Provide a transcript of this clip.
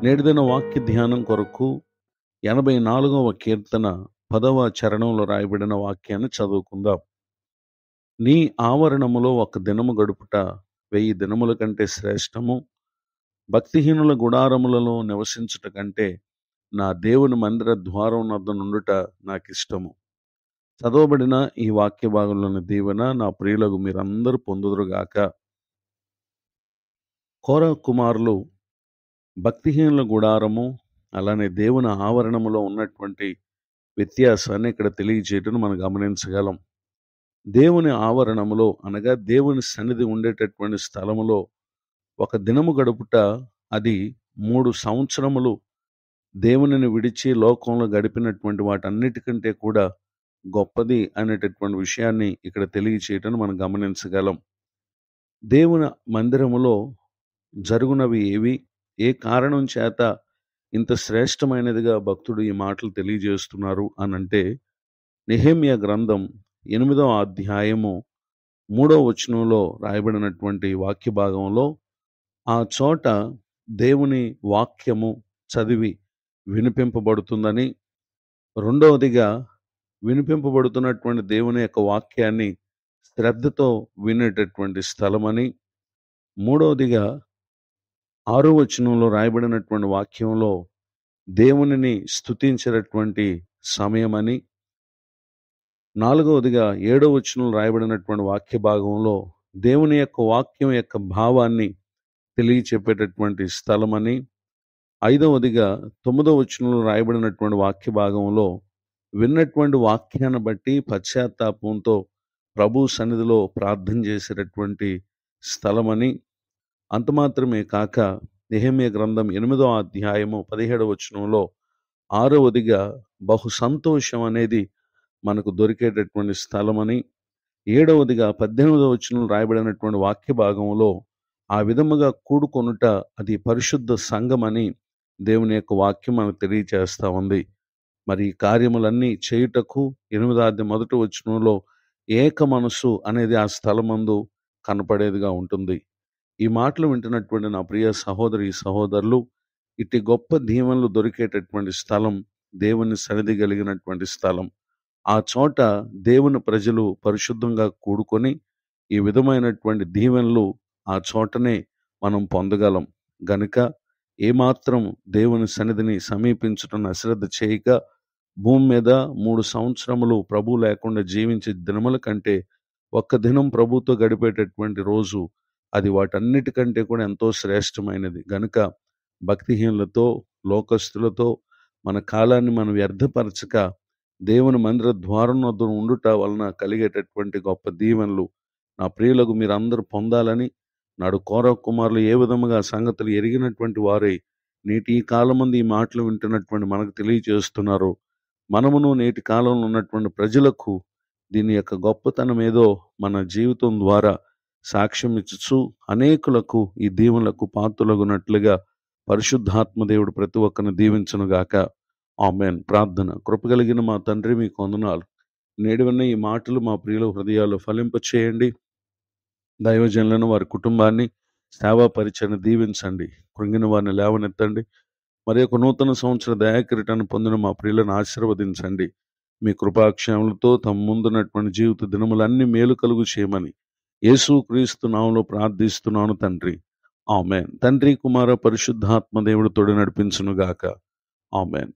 నేటిదిన వాక్య ధ్యానం కొరకు 84వ కీర్తన 10వ చరణంలో రాయబడిన వాక్యాన్ని చదువుకుందాం. నీ ఆవరణములో ఒక దినము గడుపుట 1000 దినముల కంటే శ్రేష్టము. భక్తిహీనుల గుడారములలో నివసించుట కంటే నా దేవుని మందిర ద్వారం వద్ద నుండుట నాకిష్టము. చదవబడిన ఈ వాక్య భాగంలోని దీవెన నా ప్రియులకు మీరందరూ పొందుదురుగాక. కోరహ కుమారులు భక్తిహీనుల గుడారము అలానే దేవుని ఆవరణములో ఉన్నటువంటి వ్యత్యాసాన్ని ఇక్కడ తెలియజేయటం మనం గమనించగలం. దేవుని ఆవరణములో అనగా దేవుని సన్నిధి ఉండేటటువంటి స్థలములో ఒక దినము గడుపుట అది 3 సంవత్సరములు దేవునిని విడిచి లోకంలో గడిపినటువంటి వాటన్నిటికంటే కూడా గొప్పది అనేటటువంటి విషయాన్ని ఇక్కడ తెలియచేయటం మనం గమనించగలం. దేవుని మందిరములో జరుగునవి ఏవి, ఏ కారణం చేత ఇంత శ్రేష్టమైనదిగా భక్తుడు ఈ మాటలు తెలియజేస్తున్నారు అనంటే, నెహెమ్యా గ్రంథం 8వ అధ్యాయము 3వ వచనంలో రాయబడినటువంటి వాక్య భాగంలో ఆ చోట దేవుని వాక్యము చదివి వినిపింపబడుతుందని, రెండవదిగా వినిపింపబడుతున్నటువంటి దేవుని యొక్క వాక్యాన్ని శ్రద్ధతో వినేటటువంటి స్థలమని, మూడవదిగా 6వ వచనంలో రాయబడినటువంటి వాక్యంలో దేవునిని స్తుతించేటటువంటి సమయమని, నాలుగవదిగా 7వ వచనంలో రాయబడినటువంటి వాక్య భాగంలో దేవుని యొక్క వాక్యం యొక్క భావాన్ని తెలియచెప్పేటటువంటి స్థలమని, ఐదవదిగా 9వ వచనంలో రాయబడినటువంటి వాక్య భాగంలో విన్నటువంటి వాక్యాన్ని బట్టి పశ్చాత్తాపంతో ప్రభు సన్నిధిలో ప్రార్థన చేసేటటువంటి స్థలమని, అంత మాత్రమే కాక నెహెమ్యా గ్రంథం 8వ అధ్యాయము 17వ వచనంలో ఆరవదిగా బహు సంతోషం అనేది మనకు దొరికేటటువంటి స్థలమని, ఏడవదిగా 18వ వచనంలో రాయబడినటువంటి వాక్య భాగంలో ఆ విధముగా కూడుకొనుట అది పరిశుద్ధ సంఘమని దేవుని యొక్క వాక్యం మనకు తెలియచేస్తా ఉంది. మరి ఈ కార్యములన్నీ చేయుటకు 8వ అధ్యాయం 1వ వచనంలో ఏక మనసు అనేది ఆ స్థలమందు కనపడేదిగా ఉంటుంది. ఈ మాటలు వింటున్నటువంటి నా ప్రియ సహోదరి సహోదరులు, ఇట్టి గొప్ప దీవెనలు దొరికేటటువంటి స్థలం దేవుని సన్నిధి కలిగినటువంటి స్థలం. ఆ చోట దేవుని ప్రజలు పరిశుద్ధంగా కూడుకొని ఈ విధమైనటువంటి దీవెనలు ఆ చోటనే మనం పొందగలం. గనుక ఏమాత్రం దేవుని సన్నిధిని సమీపించటం అశ్రద్ధ చేయక భూమి మీద 3 సంవత్సరములు ప్రభు లేకుండా జీవించే దినముల కంటే ఒక్క దినం ప్రభుతో గడిపేటటువంటి రోజు అది వాటన్నిటికంటే కూడా ఎంతో శ్రేష్టమైనది. గనుక భక్తిహీనులతో లోకస్తులతో మన కాలాన్ని మనం వ్యర్థపరచక దేవుని మందిర ద్వారం వద్ద ఉండుట వలన కలిగేటటువంటి గొప్ప దీవెనలు నా ప్రియులకు మీరందరూ పొందాలని, నాడు కోరహ కుమారులు ఏ విధముగా సంగతులు ఎరిగినటువంటి వారై నేటి ఈ కాలమంది ఈ మాటలు వింటున్నటువంటి మనకు తెలియజేస్తున్నారు. మనమును నేటి కాలంలో ఉన్నటువంటి ప్రజలకు దీని యొక్క గొప్పతనం ఏదో మన జీవితం ద్వారా సాక్ష్యం ఇచ్చుచు అనేకులకు ఈ దీవెనలకు పాత్రులగునట్లుగా పరిశుద్ధాత్మ దేవుడు ప్రతి ఒక్కరిని దీవించునుగాక. ఆమేన్. ప్రార్థన. కృపగలిగిన మా తండ్రి, మీకు వందనాలు. నేడు విన్న ఈ మాటలు మా ప్రియుల హృదయాల్లో ఫలింప చేయండి. దైవజనులను వారి కుటుంబాన్ని సేవా పరిచయను దీవించండి. కృంగిన వారిని లేవనెత్తండి. మరి ఒక నూతన సంవత్సర దయాకిరీటాన్ని పొందిన మా ప్రియులను ఆశీర్వదించండి. మీ కృపాక్షేమలతో తమ ముందున్నటువంటి జీవిత దినములన్నీ మేలు కలుగు చేయమని యేసు క్రీస్తు నామములో ప్రార్థిస్తున్నాను తండ్రి. ఆమేన్. తండ్రి, కుమార, పరిశుద్ధాత్మ దేవుడు తోడు నడిపించునుగాక. ఆమేన్.